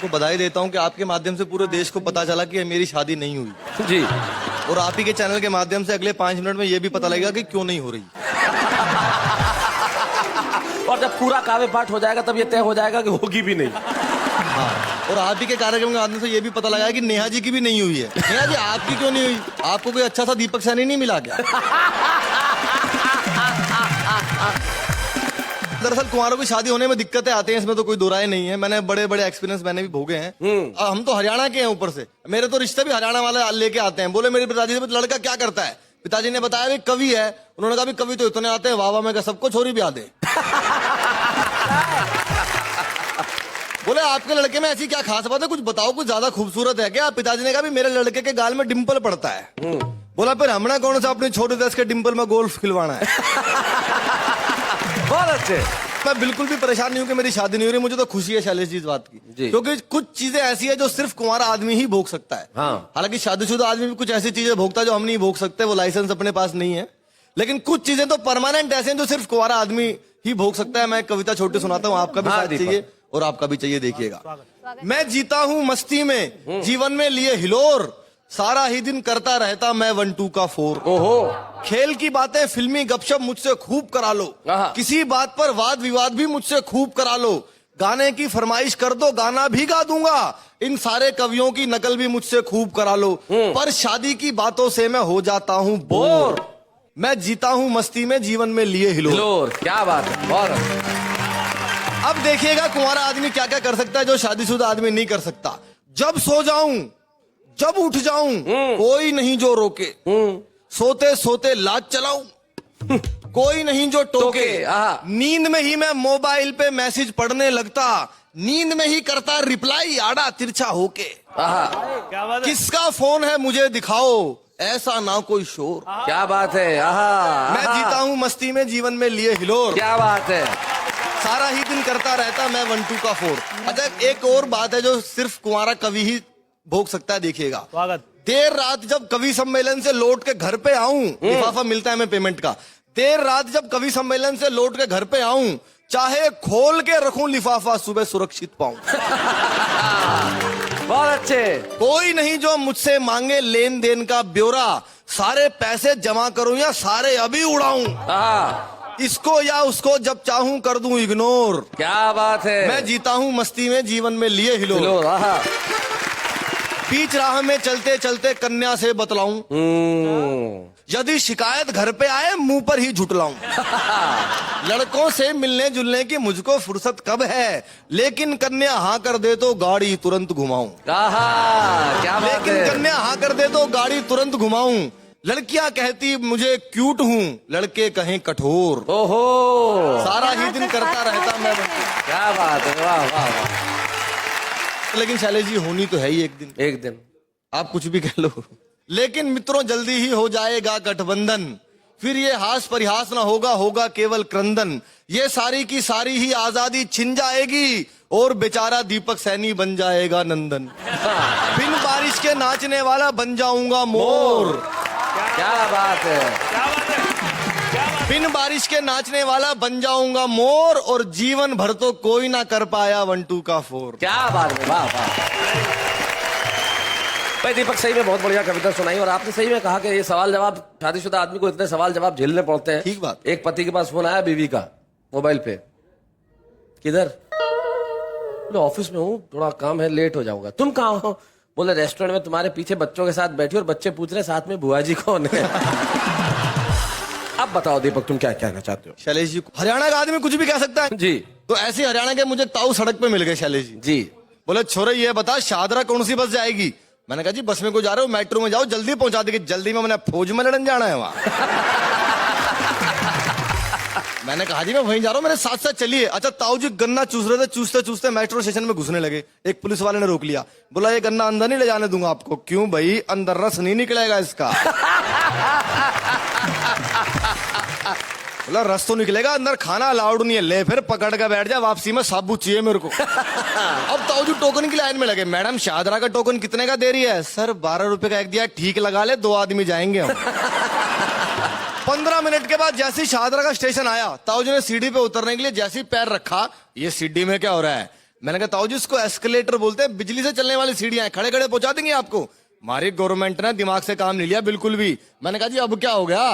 आपको बधाई देता हूं कि आपके माध्यम से पूरे देश को पता चला कि मेरी शादी नहीं हुई जी। और आप ही के चैनल के माध्यम से अगले 5 मिनट में ये भी पता लगेगा कि क्यों नहीं हो रही। और जब पूरा काव्य पाठ हो जाएगा तब ये तय हो जाएगा कि होगी भी नहीं। हाँ, और आप ही के कार्यक्रम के माध्यम से ये भी पता लगा कि नेहा जी की भी नहीं हुई है। नेहा जी आपकी क्यों नहीं हुई? आपको कोई अच्छा सा दीपक सैनी नहीं मिला क्या? दरअसल कुंवारों की शादी होने में दिक्कतें आती हैं, इसमें तो कोई दो राय नहीं है। मैंने बड़े बड़े एक्सपीरियंस मैंने भी भोगे हैं। हम तो हरियाणा के हैं ऊपर से, मेरे तो रिश्ते भी हरियाणा वाले लेके आते हैं। बोले मेरे पिताजी से लड़का क्या करता है? पिताजी ने बताया भी कवि है। उन्होंने कहा भी कवि तो इतने आते हैं, वाह वाह, मैं कहा सबको छोरी भी आ दे। बोले आपके लड़के में ऐसी क्या खास बात है, कुछ बताओ, कुछ ज्यादा खूबसूरत है क्या? पिताजी ने कहा भी मेरे लड़के के गाल में डिंपल पड़ता है। बोला फिर हमने कौन सा अपने छोटे दस के डिंपल में गोल्फ खिलवाना है? बहुत अच्छे। मैं बिल्कुल भी परेशान नहीं हूं कि मेरी शादी नहीं हो रही। मुझे तो खुशी है शैलेश जी इस बात की, क्योंकि कुछ चीजें ऐसी है जो सिर्फ कुंवारा आदमी ही भोग सकता है। हाँ। हालांकि शादीशुदा आदमी भी कुछ ऐसी चीजें भोगता है जो हम नहीं भोग सकते, वो लाइसेंस अपने पास नहीं है। लेकिन कुछ चीजें तो परमानेंट ऐसे हैं जो सिर्फ कुंवारा आदमी ही भोग सकता है। मैं कविता छोटी सुनाता हूँ, आपका भी साथ चाहिए और आपका भी चाहिए। देखिएगा। मैं जीता हूँ मस्ती में, जीवन में लिए हिलोर, सारा ही दिन करता रहता मैं 1 2 का 4। ओहो। खेल की बातें फिल्मी गपशप मुझसे खूब करा लो, किसी बात पर वाद विवाद भी मुझसे खूब करा लो, गाने की फरमाइश कर दो गाना भी गा दूंगा, इन सारे कवियों की नकल भी मुझसे खूब करा लो, पर शादी की बातों से मैं हो जाता हूँ बोर। मैं जीता हूँ मस्ती में, जीवन में लिए हिलोर। क्या बात है, बहुत। अब देखिएगा कुंवारा आदमी क्या क्या कर सकता है जो शादीशुदा आदमी नहीं कर सकता। जब सो जाऊं, जब उठ जाऊं, कोई नहीं जो रोके, सोते सोते लाज चलाऊं, कोई नहीं जो टोके, नींद में ही मैं मोबाइल पे मैसेज पढ़ने लगता, नींद में ही करता रिप्लाई आड़ा तिरछा होके, किसका फोन है मुझे दिखाओ, ऐसा ना कोई शोर। क्या बात है। मैं जीता हूँ मस्ती में, जीवन में लिए हिलोर। क्या बात है। सारा ही दिन करता रहता मैं 1 2 का 4। अच्छा, एक और बात है जो सिर्फ कुंवारा कवि ही भोग सकता है। देखिएगा। देर रात जब कवि सम्मेलन से लौट के घर पे आऊं, लिफाफा मिलता है मैं पेमेंट का। देर रात जब कवि सम्मेलन से लौट के घर पे आऊं, चाहे खोल के रखूं लिफाफा, सुबह सुरक्षित पाऊं। बहुत अच्छे। कोई नहीं जो मुझसे मांगे लेन देन का ब्यौरा, सारे पैसे जमा करूं या सारे अभी उड़ाऊं, इसको या उसको जब चाहूं कर दूं इग्नोर। क्या बात है। मैं जीता हूं मस्ती में, जीवन में लिए हिलोर। बीच राह में चलते चलते कन्या से बतलाऊं, यदि शिकायत घर पे आए मुंह पर ही झुटलाऊं। लड़कों से मिलने जुलने की मुझको फुर्सत कब है, लेकिन कन्या हाँ कर दे तो गाड़ी तुरंत घुमाऊं। क्या बात लेकिन है। कन्या हाँ कर दे तो गाड़ी तुरंत घुमाऊं। लड़कियां कहती मुझे क्यूट हूँ, लड़के कहें कठोर। ओहो। सारा ही दिन करता रहता मैं। क्या बात है। वाह वाह वाह। लेकिन शैलेश जी होनी तो है ही एक दिन। एक दिन आप कुछ भी कह लो, लेकिन मित्रों जल्दी ही हो जाएगा गठबंधन, फिर ये हास परिहास ना होगा, होगा केवल क्रंदन। ये सारी की सारी ही आजादी छिन जाएगी और बेचारा दीपक सैनी बन जाएगा नंदन। बिन बारिश के नाचने वाला बन जाऊंगा मोर। क्या बात है। बिन बारिश के नाचने वाला बन जाऊंगा मोर, और जीवन भर तो कोई ना कर पाया 1 2 का 4। क्या बात है। वाह वाह भाई दीपक, सही में बहुत बढ़िया कविता सुनाई। और आपने सही में कहा कि ये सवाल जवाब, शादीशुदा आदमी को इतने सवाल जवाब झेलने पड़ते हैं। ठीक बात। एक पति के पास फोन आया बीवी का मोबाइल पे, किधर? बोले ऑफिस में हूँ, थोड़ा काम है, लेट हो जाऊंगा। तुम कहाँ हो? बोले रेस्टोरेंट में तुम्हारे पीछे बच्चों के साथ बैठी, और बच्चे पूछ रहे साथ में बुआ जी कौन है। अब बताओ दीपक, तुम क्या कहना चाहते हो? शैलेश जी, हरियाणा का आदमी कुछ भी कह सकता है जी। तो ऐसे हरियाणा के मुझे ताऊ सड़क पे मिल गए शैलेश जी। जी। बोले छोरे ये बता शादरा कौन सी बस जाएगी? मैंने कहा जी बस में को जा रहे हो, मेट्रो में जाओ, जल्दी पहुंचा देगी। जल्दी में मैंने फौज में लड़न जाना है वहां। मैंने कहा जी मैं वहीं जा रहा हूँ, मेरे साथ साथ चलिए। अच्छा, ताऊ जी गन्ना चूस रहे थे, चूसते चूसते मेट्रो स्टेशन में घुसने लगे। एक पुलिस वाले ने रोक लिया, बोला ये गन्ना अंदर नहीं ले जाने दूंगा आपको। क्यों भाई? अंदर रस नहीं निकलेगा इसका। बोला रस तो निकलेगा, अंदर खाना अलाउड नहीं है। ले फिर पकड़ के बैठ जा, वापसी में साबुत चाहिए मेरे को। अब ताऊ जी टोकन की लाइन में लगे। मैडम शादरा का टोकन कितने का दे रही है? सर 12 रुपए का एक दिया, ठीक लगा ले, 2 आदमी जाएंगे हम। 15 मिनट के बाद जैसे ही शादरा का स्टेशन आया, ताऊ जी ने सीढ़ी पे उतरने के लिए जैसे ही पैर रखा, ये सीढ़ी में क्या हो रहा है? मैंने कहा ताऊ जी इसको एस्केलेटर बोलते हैं, बिजली से चलने वाली सीढ़ियां हैं, खड़े खड़े पहुंचा देंगे आपको। हमारी गवर्नमेंट ने दिमाग से काम नहीं लिया बिल्कुल भी। मैंने कहा जी अब क्या हो गया?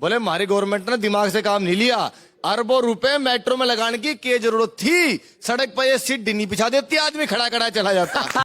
बोले हमारी गवर्नमेंट ने दिमाग से काम नहीं लिया, अरबों रुपए मेट्रो में लगाने की जरूरत थी, सड़क पर ये सीट नहीं बिछा देती, आदमी खड़ा खड़ा चला जाता।